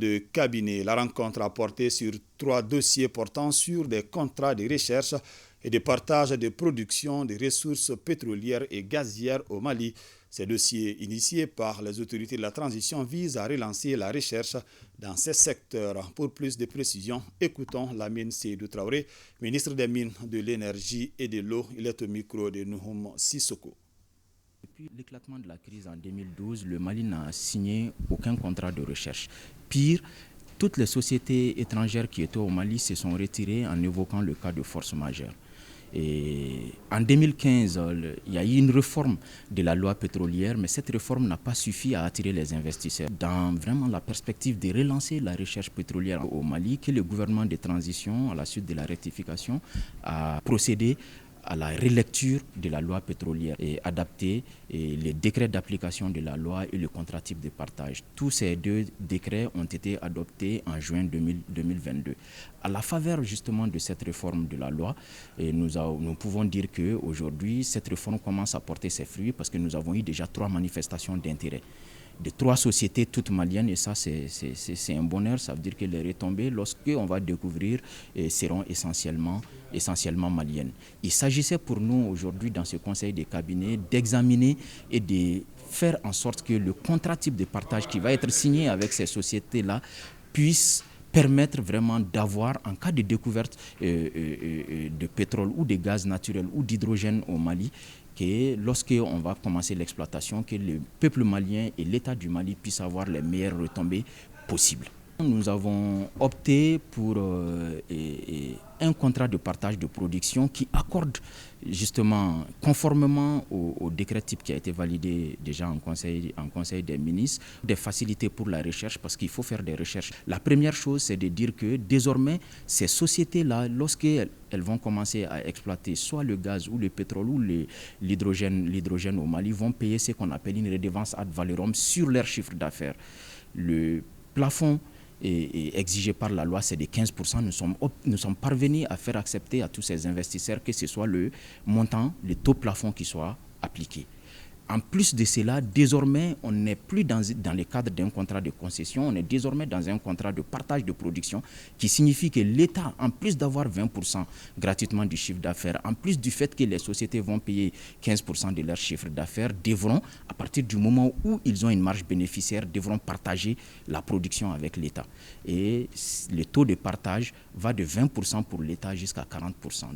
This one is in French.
de cabinet. La rencontre a porté sur 3 dossiers portant sur des contrats de recherche et de partage de production des ressources pétrolières et gazières au Mali. Ces dossiers initiés par les autorités de la transition visent à relancer la recherche dans ces secteurs. Pour plus de précisions, écoutons Lamine Seydou Traoré, ministre des Mines, de l'Énergie et de l'Eau. Il est au micro de Nouhoum Sissoko. Depuis l'éclatement de la crise en 2012, le Mali n'a signé aucun contrat de recherche. Pire, toutes les sociétés étrangères qui étaient au Mali se sont retirées en évoquant le cas de force majeure. Et en 2015, il y a eu une réforme de la loi pétrolière, mais cette réforme n'a pas suffi à attirer les investisseurs. Dans vraiment la perspective de relancer la recherche pétrolière au Mali, que le gouvernement de transition, à la suite de la rectification, a procédé à la relecture de la loi pétrolière et adapter les décrets d'application de la loi et le contrat type de partage. Tous ces 2 décrets ont été adoptés en juin 2022. À la faveur justement de cette réforme de la loi, nous pouvons dire qu'aujourd'hui, cette réforme commence à porter ses fruits parce que nous avons eu déjà 3 manifestations d'intérêt de 3 sociétés toutes maliennes, et ça c'est un bonheur. Ça veut dire que les retombées, lorsqu'on va découvrir, seront essentiellement maliennes. Il s'agissait pour nous aujourd'hui dans ce conseil des cabinets d'examiner et de faire en sorte que le contrat type de partage qui va être signé avec ces sociétés-là puisse permettre vraiment d'avoir, en cas de découverte de pétrole ou de gaz naturel ou d'hydrogène au Mali, que lorsqu'on va commencer l'exploitation, que le peuple malien et l'État du Mali puissent avoir les meilleures retombées possibles. Nous avons opté pour un contrat de partage de production qui accorde justement, conformément au décret type qui a été validé déjà en conseil des ministres, des facilités pour la recherche parce qu'il faut faire des recherches. La première chose, c'est de dire que désormais, ces sociétés-là, lorsqu'elles vont commencer à exploiter soit le gaz ou le pétrole ou l'hydrogène au Mali, vont payer ce qu'on appelle une redevance ad valorem sur leur chiffre d'affaires. Le plafond exigé par la loi, c'est de 15%. Nous sommes parvenus à faire accepter à tous ces investisseurs que ce soit le montant, le taux plafond qui soit appliqué. En plus de cela, désormais, on n'est plus dans le cadre d'un contrat de concession, on est désormais dans un contrat de partage de production qui signifie que l'État, en plus d'avoir 20% gratuitement du chiffre d'affaires, en plus du fait que les sociétés vont payer 15% de leur chiffre d'affaires, devront, à partir du moment où ils ont une marge bénéficiaire, devront partager la production avec l'État. Et le taux de partage va de 20% pour l'État jusqu'à 40%.